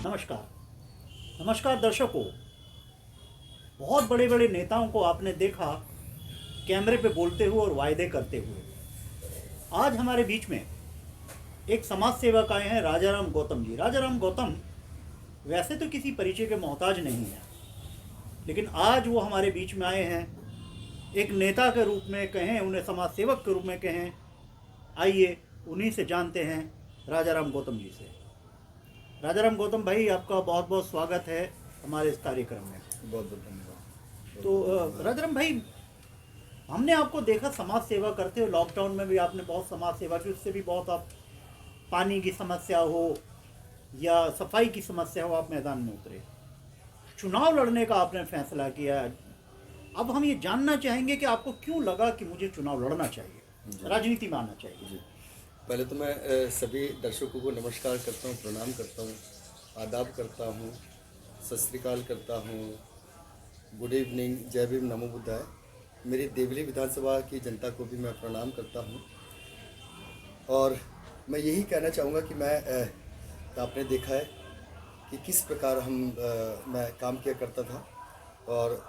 नमस्कार। नमस्कार दर्शकों। बहुत बड़े बड़े नेताओं को आपने देखा कैमरे पे बोलते हुए और वायदे करते हुए। आज हमारे बीच में एक समाज सेवक आए हैं, राजाराम गौतम जी। राजाराम गौतम वैसे तो किसी परिचय के मोहताज नहीं है, लेकिन आज वो हमारे बीच में आए हैं एक नेता के रूप में कहें, उन्हें समाज सेवक के रूप में कहें। आइए उन्हीं से जानते हैं, राजाराम गौतम जी से। राजाराम गौतम भाई, आपका बहुत बहुत स्वागत है हमारे इस कार्यक्रम में। बहुत बहुत धन्यवाद। तो राजाराम भाई, हमने आपको देखा समाज सेवा करते हो। लॉकडाउन में भी आपने बहुत समाज सेवा की, उससे भी बहुत आप पानी की समस्या हो या सफाई की समस्या हो, आप मैदान में उतरे। चुनाव लड़ने का आपने फैसला किया। अब हम ये जानना चाहेंगे कि आपको क्यों लगा कि मुझे चुनाव लड़ना चाहिए, राजनीति में आना चाहिए। जी, पहले तो मैं सभी दर्शकों को नमस्कार करता हूँ, प्रणाम करता हूँ, आदाब करता हूँ, सत श्री अकाल करता हूँ, गुड इवनिंग, जय भीम, नमो बुद्धाय। मेरी देवली विधानसभा की जनता को भी मैं प्रणाम करता हूँ। और मैं यही कहना चाहूँगा कि आपने देखा है कि किस प्रकार मैं काम किया करता था, और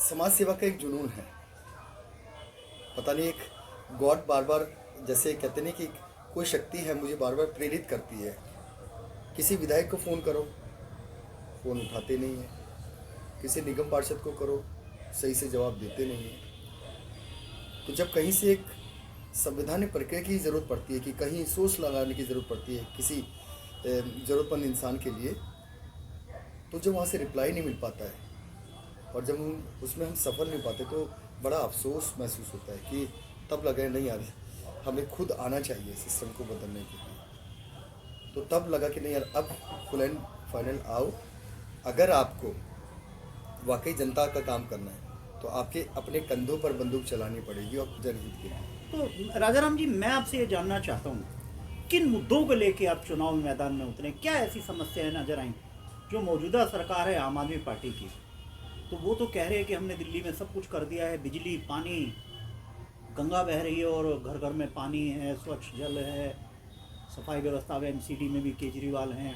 समाज सेवा का एक जुनून है। पता नहीं, एक गॉड बार बार, जैसे कहते नहीं कि कोई शक्ति है मुझे बार बार प्रेरित करती है। किसी विधायक को फ़ोन करो, फ़ोन उठाते नहीं है। किसी निगम पार्षद को करो, सही से जवाब देते नहीं है। तो जब कहीं से एक संवैधानिक प्रक्रिया की ज़रूरत पड़ती है, कि कहीं सोच लगाने की ज़रूरत पड़ती है किसी ज़रूरतमंद इंसान के लिए, तो जब वहाँ से रिप्लाई नहीं मिल पाता है और जब उसमें हम सफल नहीं पाते, तो बड़ा अफसोस महसूस होता है। कि तब लगा नहीं यार, हमें खुद आना चाहिए सिस्टम को बदलने के लिए। तो तब लगा कि नहीं यार, अब फुल एंड फाइनल आओ। अगर आपको वाकई जनता का काम करना है तो आपके अपने कंधों पर बंदूक चलानी पड़ेगी, और जनहित के लिए। तो राजाराम जी, मैं आपसे ये जानना चाहता हूँ, किन मुद्दों को लेके आप चुनाव मैदान में उतरे? क्या ऐसी समस्याएं नजर आई जो मौजूदा सरकार है आम आदमी पार्टी की, तो वो तो कह रहे हैं कि हमने दिल्ली में सब कुछ कर दिया है, बिजली, पानी, गंगा बह रही है और घर घर में पानी है, स्वच्छ जल है, सफाई व्यवस्था में एमसीडी में भी केजरीवाल हैं।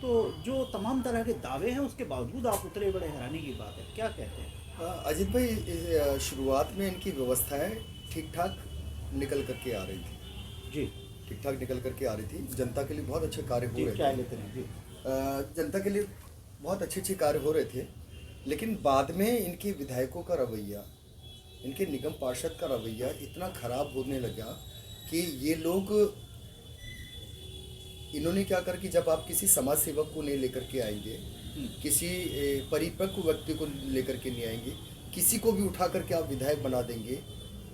तो जो तमाम तरह के दावे हैं उसके बावजूद आप उतरे, बड़े हैरानी की बात है। क्या कहते हैं? अजीत भाई, शुरुआत में इनकी व्यवस्थाएं ठीक ठाक निकल करके आ रही थी। जी ठीक ठाक निकल करके आ रही थी। जनता के लिए बहुत अच्छे कार्य हो जी, रहे चाय थे। लेते हैं जी। जनता के लिए बहुत अच्छे कार्य हो रहे थे। लेकिन बाद में इनके विधायकों का रवैया, इनके निगम पार्षद का रवैया इतना खराब होने लगा कि ये लोग, इन्होंने क्या कर कि जब आप किसी समाज सेवक को नहीं लेकर के आएंगे, किसी परिपक्व व्यक्ति को लेकर के नहीं आएंगे, किसी को भी उठा करके आप विधायक बना देंगे,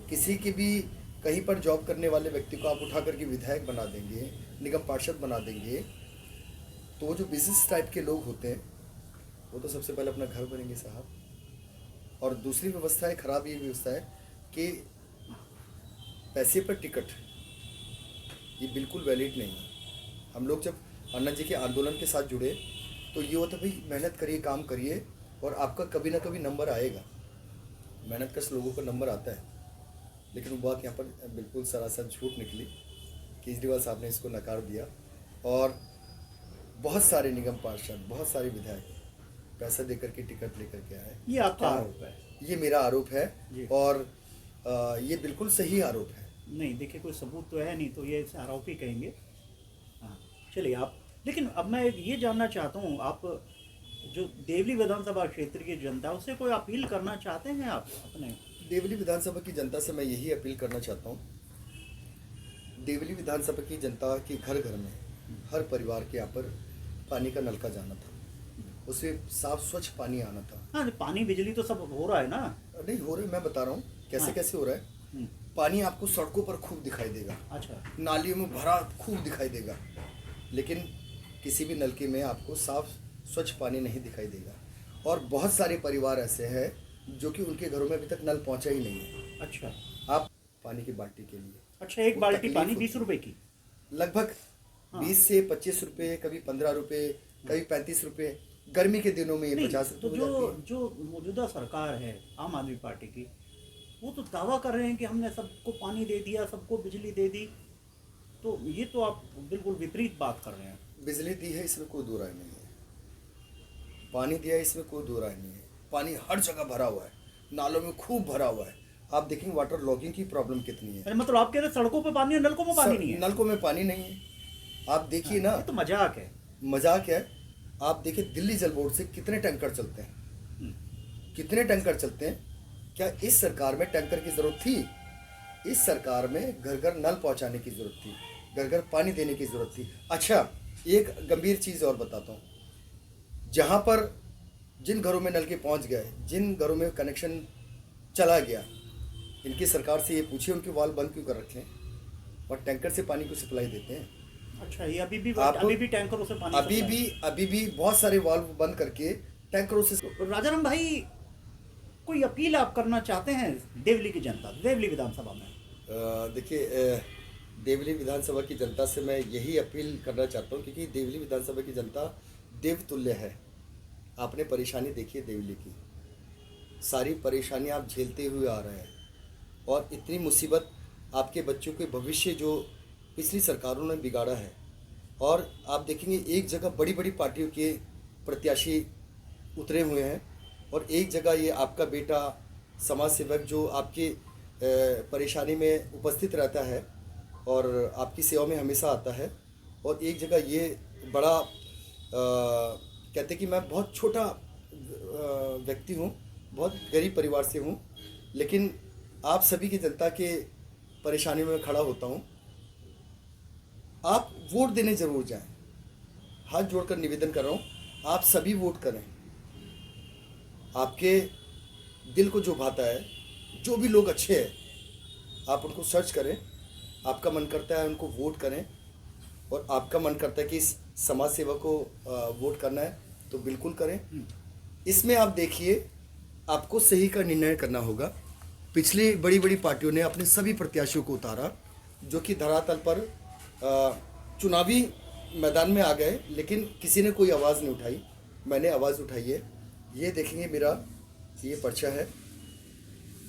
किसी के भी कहीं पर जॉब करने वाले व्यक्ति को आप उठा करके विधायक बना देंगे, निगम पार्षद बना देंगे, तो जो बिजनेस टाइप के लोग होते हैं वो तो सबसे पहले अपना घर बनेंगे साहब। और दूसरी व्यवस्था है, खराब ये व्यवस्था है कि पैसे पर टिकट, ये बिल्कुल वैलिड नहीं है। हम लोग जब अन्ना जी के आंदोलन के साथ जुड़े तो ये होता, भाई मेहनत करिए, काम करिए, और आपका कभी ना कभी नंबर आएगा। मेहनत कश लोगों को नंबर आता है। लेकिन वो बात यहाँ पर बिल्कुल सरासर झूठ निकली। केजरीवाल साहब ने इसको नकार दिया, और बहुत सारे निगम पार्षद, बहुत सारे विधायक पैसा देकर के टिकट लेकर के आए। ये आपका आरोप है? ये मेरा आरोप है, और ये बिल्कुल सही आरोप है। नहीं, देखिए कोई सबूत तो है नहीं, तो ये आरोप ही कहेंगे। हाँ, चलिए आप। लेकिन अब मैं ये जानना चाहता हूँ, आप जो देवली विधानसभा क्षेत्र की जनता, उससे कोई अपील करना चाहते हैं आप अपने? देवली विधानसभा की जनता से मैं यही अपील करना चाहता हूँ। देवली विधानसभा की जनता के घर घर में, हर परिवार के यहाँ पर पानी का नलका जाना था, उसे साफ स्वच्छ पानी आना था। हाँ, पानी बिजली तो सब हो रहा है ना? नहीं हो रहे, मैं बता रहा हूँ कैसे। हाँ। कैसे हो रहा है। पानी आपको सड़कों पर खूब दिखाई देगा। अच्छा। नालियों में भरा खूब दिखाई देगा, लेकिन किसी भी नलके में आपको साफ स्वच्छ पानी नहीं दिखाई देगा। और बहुत सारे परिवार ऐसे हैं जो कि उनके घरों में अभी तक नल पहुंचा ही नहीं है। अच्छा। आप पानी की बाल्टी के लिए, अच्छा, एक बाल्टी पानी 20 रुपए की? लगभग हाँ। 20 से 25 रुपये, कभी 15 रुपये, कभी 35 रुपये। गर्मी के दिनों में ये 50 तो रुपये हो जाती है। जो मौजूदा सरकार है आम आदमी पार्टी की, वो तो दावा कर रहे हैं कि हमने सबको पानी दे दिया, सबको बिजली दे दी। तो ये तो आप बिल्कुल विपरीत बात कर रहे हैं। बिजली दी है, इसमें कोई दो राय नहीं है। पानी दिया है, इसमें कोई दो राय नहीं है। पानी हर जगह भरा हुआ है, नालों में खूब भरा हुआ है। आप देखेंगे वाटर लॉगिंग की प्रॉब्लम कितनी है। अरे मतलब आप कह रहे हैं सड़कों पे पानी है, नलकों में पानी नहीं है? नलकों में पानी नहीं है। आप देखिए ना, ये तो मजाक है। मजाक है। आप देखिए दिल्ली जल बोर्ड से कितने टैंकर चलते हैं, कितने टैंकर चलते हैं। क्या इस सरकार में टैंकर की जरूरत थी? इस सरकार में घर घर नल पहुंचाने की जरूरत थी, घर घर पानी देने की जरूरत थी। अच्छा, एक गंभीर चीज और बताता हूँ। जहां पर जिन घरों में नल के पहुंच गए, जिन घरों में कनेक्शन चला गया, इनकी सरकार से ये पूछिए उनके वाल्व बंद क्यों कर रखे हैं और टैंकर से पानी को सप्लाई देते हैं। अच्छा, ये अभी आप भी टैंकरों से पानी अभी भी बहुत सारे वाल्व बंद करके टैंकरों से। तो राजाराम भाई, कोई अपील आप करना चाहते हैं देवली की जनता, देवली विधानसभा में? देखिए, देवली विधानसभा की जनता से मैं यही अपील करना चाहता हूँ, क्योंकि देवली विधानसभा की जनता देवतुल्य है। आपने परेशानी देखी है देवली की, सारी परेशानी आप झेलते हुए आ रहे हैं, और इतनी मुसीबत आपके बच्चों के भविष्य जो पिछली सरकारों ने बिगाड़ा है। और आप देखेंगे एक जगह बड़ी बड़ी पार्टियों के प्रत्याशी उतरे हुए हैं, और एक जगह ये आपका बेटा समाज सेवक जो आपके परेशानी में उपस्थित रहता है और आपकी सेवा में हमेशा आता है, और एक जगह ये बड़ा कहते कि मैं बहुत छोटा व्यक्ति हूँ, बहुत गरीब परिवार से हूँ, लेकिन आप सभी की जनता के परेशानी में खड़ा होता हूँ। आप वोट देने जरूर जाएं, हाथ जोड़कर निवेदन कर रहा हूँ, आप सभी वोट करें। आपके दिल को जो भाता है, जो भी लोग अच्छे हैं, आप उनको सर्च करें। आपका मन करता है उनको वोट करें, और आपका मन करता है कि इस समाज सेवा को वोट करना है तो बिल्कुल करें। इसमें आप देखिए, आपको सही का निर्णय करना होगा। पिछली बड़ी बड़ी पार्टियों ने अपने सभी प्रत्याशियों को उतारा, जो कि धरातल पर चुनावी मैदान में आ गए, लेकिन किसी ने कोई आवाज़ नहीं उठाई। मैंने आवाज़ उठाई है। ये देखेंगे मेरा ये पर्चा है,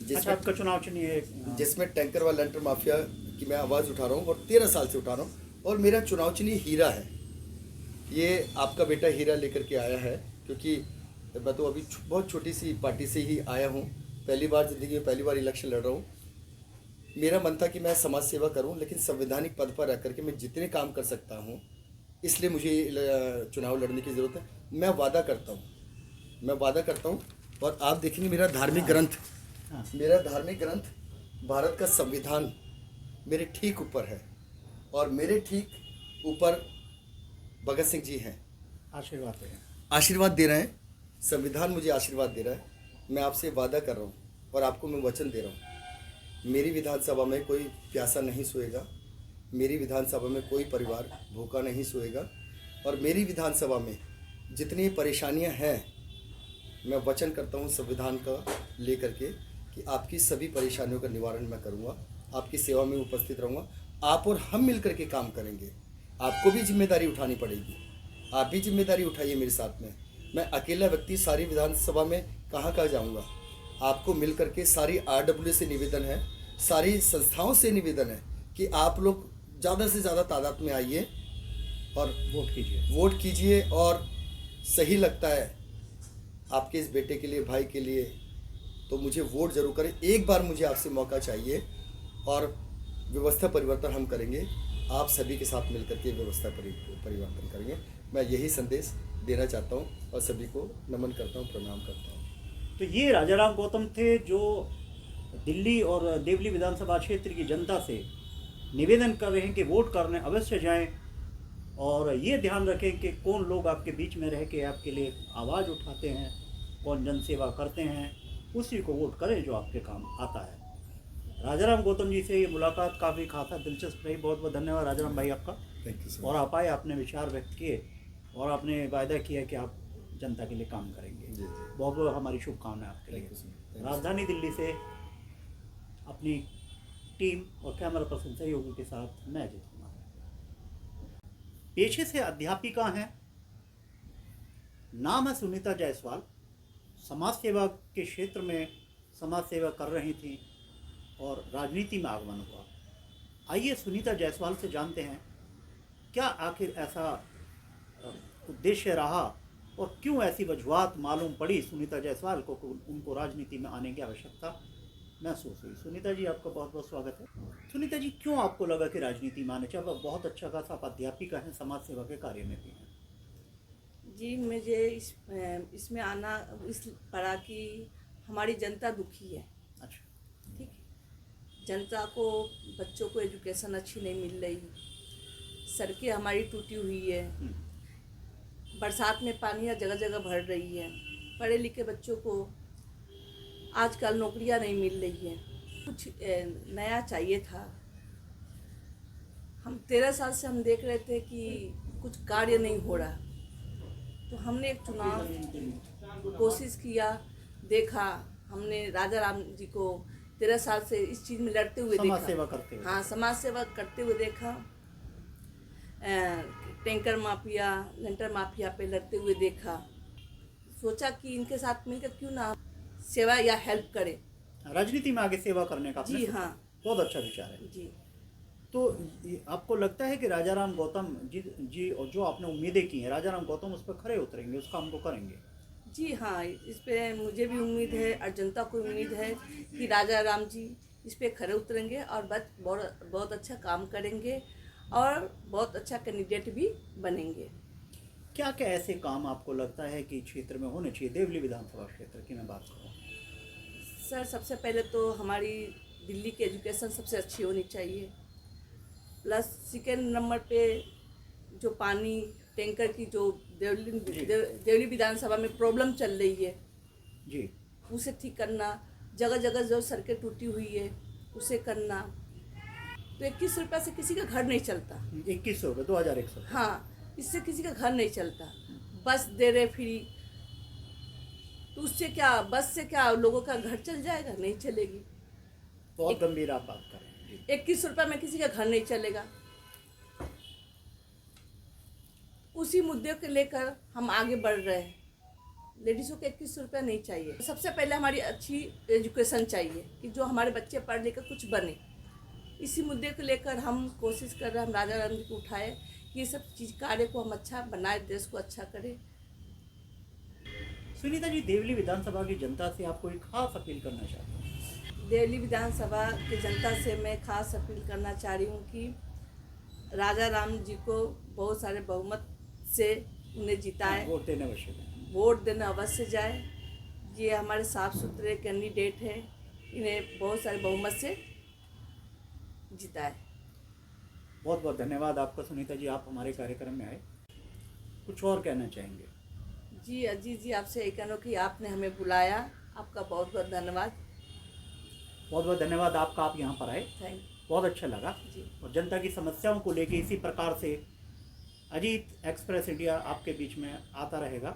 अच्छा, आपका चुनाव चिन्ह है जिसमें टैंकर व लेंटर माफिया की मैं आवाज़ उठा रहा हूँ, और 13 साल से उठा रहा हूँ। और मेरा चुनाव चिन्ह हीरा है। ये आपका बेटा हीरा लेकर के आया है, क्योंकि मैं तो अभी बहुत छोटी सी पार्टी से ही आया हूँ। पहली बार ज़िंदगी में पहली बार इलेक्शन लड़ रहा हूँ। मेरा मन था कि मैं समाज सेवा करूं, लेकिन संवैधानिक पद पर रह करके मैं जितने काम कर सकता हूं, इसलिए मुझे चुनाव लड़ने की ज़रूरत है। मैं वादा करता हूं। और आप देखेंगे मेरा धार्मिक ग्रंथ भारत का संविधान मेरे ठीक ऊपर है, और मेरे ठीक ऊपर भगत सिंह जी हैं। आशीर्वाद दे रहे हैं। संविधान मुझे आशीर्वाद दे रहा है। मैं आपसे वादा कर रहा हूँ, और आपको मैं वचन दे रहा हूँ, मेरी विधानसभा में कोई प्यासा नहीं सोएगा, मेरी विधानसभा में कोई परिवार भूखा नहीं सोएगा, और मेरी विधानसभा में जितनी परेशानियां हैं, मैं वचन करता हूं संविधान का लेकर के कि आपकी सभी परेशानियों का निवारण मैं करूंगा, आपकी सेवा में उपस्थित रहूंगा। आप और हम मिलकर के काम करेंगे। आपको भी जिम्मेदारी उठानी पड़ेगी, आप भी जिम्मेदारी उठाइए मेरे साथ में। मैं अकेला व्यक्ति सारी विधानसभा में कहाँ जाऊँगा। आपको मिलकर के सारी RWA से निवेदन है, सारी संस्थाओं से निवेदन है कि आप लोग ज़्यादा से ज़्यादा तादाद में आइए और वोट कीजिए। और सही लगता है आपके इस बेटे के लिए, भाई के लिए, तो मुझे वोट जरूर करें। एक बार मुझे आपसे मौका चाहिए, और व्यवस्था परिवर्तन हम करेंगे। आप सभी के साथ मिलकर के व्यवस्था परिवर्तन करेंगे। मैं यही संदेश देना चाहता हूँ, और सभी को नमन करता हूँ, प्रणाम करता हूँ। तो ये राजाराम गौतम थे, जो दिल्ली और देवली विधानसभा क्षेत्र की जनता से निवेदन कर रहे हैं कि वोट करने अवश्य जाएं, और ये ध्यान रखें कि कौन लोग आपके बीच में रह के आपके लिए आवाज़ उठाते हैं, कौन जनसेवा करते हैं, उसी को वोट करें जो आपके काम आता है। राजाराम गौतम जी से ये मुलाकात काफ़ी खासा दिलचस्प रही। बहुत बहुत धन्यवाद राजाराम भाई आपका। Thank you. और आप आए, आपने विचार व्यक्त किए, और आपने वायदा किया कि आप जनता के लिए काम करेंगे। बहुत बहुत हमारी शुभकामनाएं आपके लिए। राजधानी दिल्ली से अपनी टीम और कैमरा पर्सन सहयोगी के साथ मैं अजीत कुमार। पेशे से अध्यापिका हैं, नाम है सुनीता जायसवाल। समाज सेवा के क्षेत्र में समाज सेवा कर रही थी और राजनीति में आगमन हुआ। आइए सुनीता जायसवाल से जानते हैं क्या आखिर ऐसा उद्देश्य रहा और क्यों ऐसी वजूहत मालूम पड़ी सुनीता जायसवाल को कि उनको राजनीति में आने की आवश्यकता महसूस हुई। सुनीता जी, आपका बहुत बहुत स्वागत है। सुनीता जी, क्यों आपको लगा कि राजनीति में आने चाहिए? आप बहुत अच्छा खासा आप अध्यापिका हैं, समाज सेवा के कार्य में भी हैं। जी, मुझे इसमें आना इस पड़ा कि हमारी जनता दुखी है। अच्छा। ठीक है, जनता को, बच्चों को एजुकेशन अच्छी नहीं मिल रही, सड़कें हमारी टूटी हुई है, बरसात में पानी जगह जगह भर रही है, पढ़े लिखे बच्चों को आजकल नौकरियां नहीं मिल रही हैं। कुछ नया चाहिए था। हम 13 साल से हम देख रहे थे कि कुछ कार्य नहीं हो रहा, तो हमने एक चुनाव कोशिश किया, देखा। हमने राजा राम जी को 13 साल से इस चीज़ में लड़ते हुए देखा, समाज सेवा करते हुए। हाँ, समाज सेवा करते हुए देखा। टैंकर माफिया, लेंटर माफिया पे लड़ते हुए देखा। सोचा कि इनके साथ मिलकर क्यों ना सेवा या हेल्प करे। राजनीति में आगे सेवा करने का आपने जी सोचा। हाँ। बहुत अच्छा विचार है। जी तो आपको लगता है कि राजा राम गौतम जी और जो आपने उम्मीदें की हैं, राजा राम गौतम उस पर खरे उतरेंगे, उस काम को करेंगे? जी हाँ, इस पे मुझे भी उम्मीद है और जनता को उम्मीद है कि राजा राम जी इस पे खरे उतरेंगे और बहुत अच्छा काम करेंगे और बहुत अच्छा कैंडिडेट भी बनेंगे। क्या क्या ऐसे काम आपको लगता है कि क्षेत्र में होने चाहिए? देवली विधानसभा क्षेत्र की मैं बात करूँ। सर, सबसे पहले तो हमारी दिल्ली की एजुकेशन सबसे अच्छी होनी चाहिए। प्लस सेकेंड नंबर पे जो पानी टैंकर की जो देवली विधानसभा में प्रॉब्लम चल रही है जी। उसे ठीक करना। जगह जगह जो सड़कें टूटी हुई है उसे करना। तो 21 रुपये से किसी का घर नहीं चलता। 2100 रुपये, 2100। हाँ, इससे किसी का घर नहीं चलता। बस दे रहे फ्री, तो उससे क्या, बस से क्या लोगों का घर चल जाएगा? नहीं चलेगी। बहुत गंभीर आप बात कर रहे हैं। जी। 21 रुपये में किसी का घर नहीं चलेगा। उसी मुद्दे को लेकर हम आगे बढ़ रहे हैं। लेडीज़ों को 21 रुपये नहीं चाहिए। सबसे पहले हमारी अच्छी एजुकेशन चाहिए कि जो हमारे बच्चे पढ़ लिख कर कुछ बने। इसी मुद्दे को लेकर हम कोशिश कर रहे हैं, हम राजा राम जी को उठाए कि ये सब चीज़ कार्य को हम अच्छा बनाए, देश को अच्छा करें। सुनीता जी, देवली विधानसभा की जनता से आप कोई खास अपील करना चाहते हैं? देवली विधानसभा की जनता से मैं खास अपील करना चाह रही हूँ कि राजा राम जी को बहुत सारे बहुमत से उन्हें जिताए। वोट देने अवश्य जाएं। वोट देने अवश्य जाए। ये हमारे साफ सुथरे कैंडिडेट हैं, इन्हें बहुत सारे बहुमत से जिताए। बहुत बहुत धन्यवाद आपका सुनीता जी, आप हमारे कार्यक्रम में आए। कुछ और कहना चाहेंगे? जी अजीत जी, आपसे यही कहना कि आपने हमें बुलाया, आपका बहुत बहुत धन्यवाद। बहुत बहुत धन्यवाद आपका, आप यहाँ पर आए, थैंक बहुत अच्छा लगा। जी। और जनता की समस्याओं को लेके इसी प्रकार से अजीत एक्सप्रेस इंडिया आपके बीच में आता रहेगा।